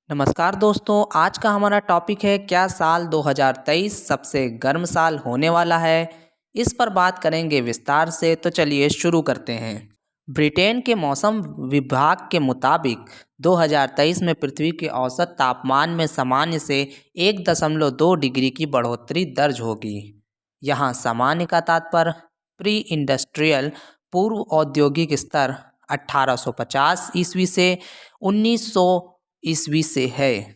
नमस्कार दोस्तों, आज का हमारा टॉपिक है क्या साल 2023 सबसे गर्म साल होने वाला है। इस पर बात करेंगे विस्तार से, तो चलिए शुरू करते हैं। ब्रिटेन के मौसम विभाग के मुताबिक 2023 में पृथ्वी के औसत तापमान में सामान्य से 1.2 डिग्री की बढ़ोतरी दर्ज होगी। यहाँ सामान्य का तात्पर्य प्री इंडस्ट्रियल पूर्व औद्योगिक स्तर 1850 ईस्वी से 1900 ईस्वी से है।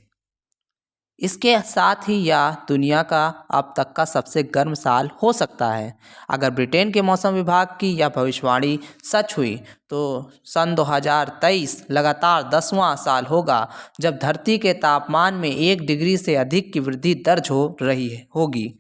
इसके साथ ही यह दुनिया का अब तक का सबसे गर्म साल हो सकता है। अगर ब्रिटेन के मौसम विभाग की यह भविष्यवाणी सच हुई तो सन 2023 लगातार 10वां साल होगा जब धरती के तापमान में 1 डिग्री से अधिक की वृद्धि दर्ज हो रही होगी।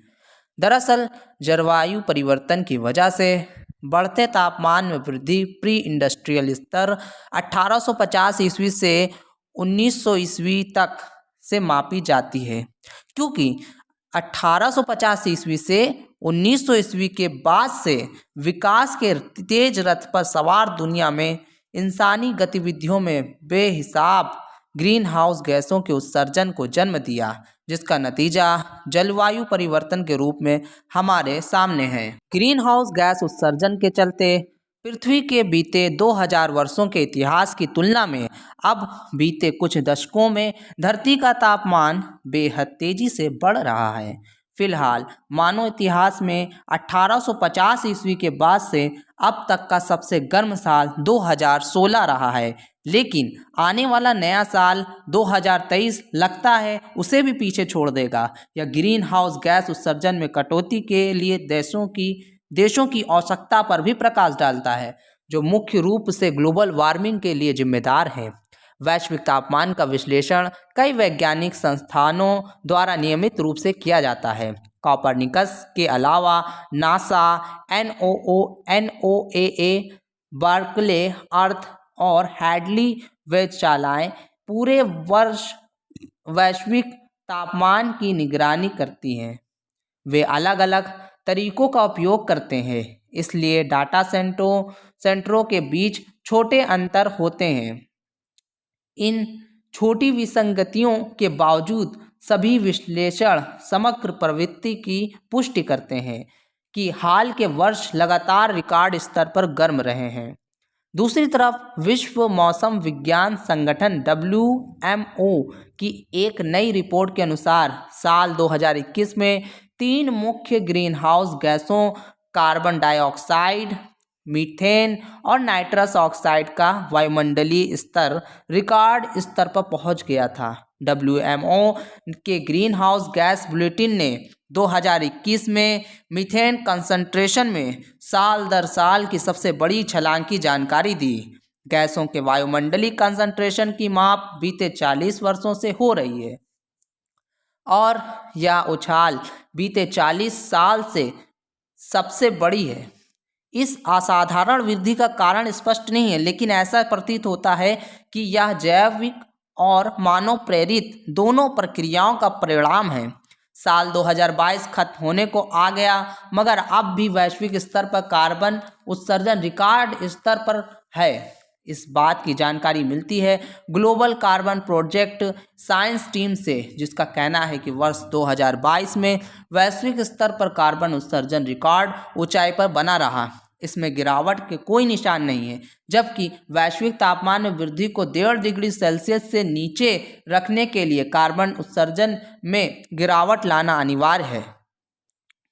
दरअसल जलवायु परिवर्तन की वजह से बढ़ते तापमान में वृद्धि प्री इंडस्ट्रियल स्तर 1850 ईस्वी से 1900 ईस्वी तक से मापी जाती है, क्योंकि 1850 ईस्वी से 1900 ईस्वी के बाद से विकास के तेज रथ पर सवार दुनिया में इंसानी गतिविधियों में बेहिसाब ग्रीन हाउस गैसों के उत्सर्जन को जन्म दिया, जिसका नतीजा जलवायु परिवर्तन के रूप में हमारे सामने है। ग्रीन हाउस गैस उत्सर्जन के चलते पृथ्वी के बीते 2000 वर्षों के इतिहास की तुलना में अब बीते कुछ दशकों में धरती का तापमान बेहद तेजी से बढ़ रहा है। फिलहाल मानव इतिहास में 1850 ईस्वी के बाद से अब तक का सबसे गर्म साल 2016 रहा है, लेकिन आने वाला नया साल 2023 लगता है उसे भी पीछे छोड़ देगा। यह ग्रीन हाउस गैस उत्सर्जन में कटौती के लिए देशों की आवश्यकता पर भी प्रकाश डालता है, जो मुख्य रूप से ग्लोबल वार्मिंग के लिए जिम्मेदार है। वैश्विक तापमान का विश्लेषण कई वैज्ञानिक संस्थानों द्वारा नियमित रूप से किया जाता है। कॉपरनिकस के अलावा नासा, NOAA, बर्कले अर्थ और हैडली वेधशालाएं पूरे वर्ष वैश्विक तापमान की निगरानी करती हैं। वे अलग अलग तरीकों का उपयोग करते हैं, इसलिए डाटा सेंटरों के बीच छोटे अंतर होते हैं। इन छोटी विसंगतियों के बावजूद सभी विश्लेषण समग्र प्रवृत्ति की पुष्टि करते हैं कि हाल के वर्ष लगातार रिकॉर्ड स्तर पर गर्म रहे हैं। दूसरी तरफ विश्व मौसम विज्ञान संगठन WMO की एक नई रिपोर्ट के अनुसार साल 2021 में 3 मुख्य ग्रीन हाउस गैसों कार्बन डाइऑक्साइड, मीथेन और नाइट्रस ऑक्साइड का वायुमंडलीय स्तर रिकॉर्ड स्तर पर पहुंच गया था। WMO के ग्रीन हाउस गैस बुलेटिन ने 2021 में मीथेन कंसंट्रेशन में साल दर साल की सबसे बड़ी छलांग की जानकारी दी। गैसों के वायुमंडलीय कंसंट्रेशन की माप बीते 40 वर्षों से हो रही है और यह उछाल बीते 40 साल से सबसे बड़ी है। इस असाधारण वृद्धि का कारण स्पष्ट नहीं है, लेकिन ऐसा प्रतीत होता है कि यह जैविक और मानव प्रेरित दोनों प्रक्रियाओं का परिणाम है। साल 2022 खत्म होने को आ गया, मगर अब भी वैश्विक स्तर पर कार्बन उत्सर्जन रिकॉर्ड स्तर पर है। इस बात की जानकारी मिलती है global carbon project science team से, जिसका कहना है कि वर्ष 2022 में वैश्विक स्तर पर कार्बन उत्सर्जन रिकॉर्ड ऊंचाई पर बना रहा। इसमें गिरावट के कोई निशान नहीं है, जबकि वैश्विक तापमान में वृद्धि को 1.5 डिग्री सेल्सियस से नीचे रखने के लिए कार्बन उत्सर्जन में गिरावट लाना अनिवार्य है।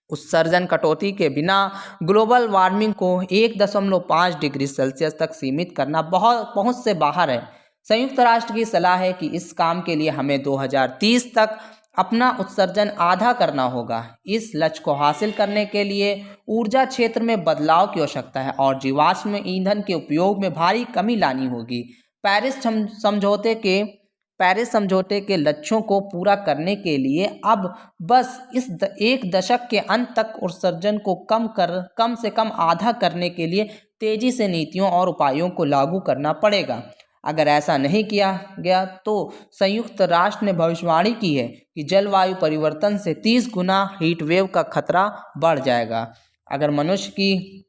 उत्सर्जन कटौती के बिना ग्लोबल वार्मिंग को 1.5 डिग्री सेल्सियस तक सीमित करना बहुत पहुंच से बाहर है। संयुक्त राष्ट्र की सलाह है कि इस काम के लिए हमें 2030 तक अपना उत्सर्जन आधा करना होगा। इस लक्ष्य को हासिल करने के लिए ऊर्जा क्षेत्र में बदलाव की आवश्यकता है और जीवाश्म ईंधन के उपयोग में भारी कमी लानी होगी। पेरिस समझौते के लक्ष्यों को पूरा करने के लिए अब बस इस एक दशक के अंत तक उत्सर्जन को कम से कम आधा करने के लिए तेजी से नीतियों और उपायों को लागू करना पड़ेगा। अगर ऐसा नहीं किया गया तो संयुक्त राष्ट्र ने भविष्यवाणी की है कि जलवायु परिवर्तन से 30 गुना हीट वेव का खतरा बढ़ जाएगा। अगर मनुष्य की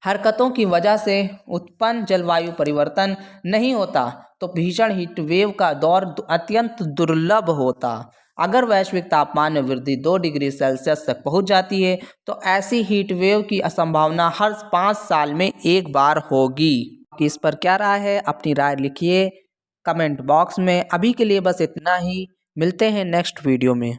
हरकतों की वजह से उत्पन्न जलवायु परिवर्तन नहीं होता तो भीषण हीट वेव का दौर अत्यंत दुर्लभ होता। अगर वैश्विक तापमान में वृद्धि 2 डिग्री सेल्सियस तक पहुंच जाती है तो ऐसी हीट वेव की संभावना हर 5 साल में एक बार होगी। कि इस पर क्या राय है, अपनी राय लिखिए कमेंट बॉक्स में। अभी के लिए बस इतना ही, मिलते हैं नेक्स्ट वीडियो में।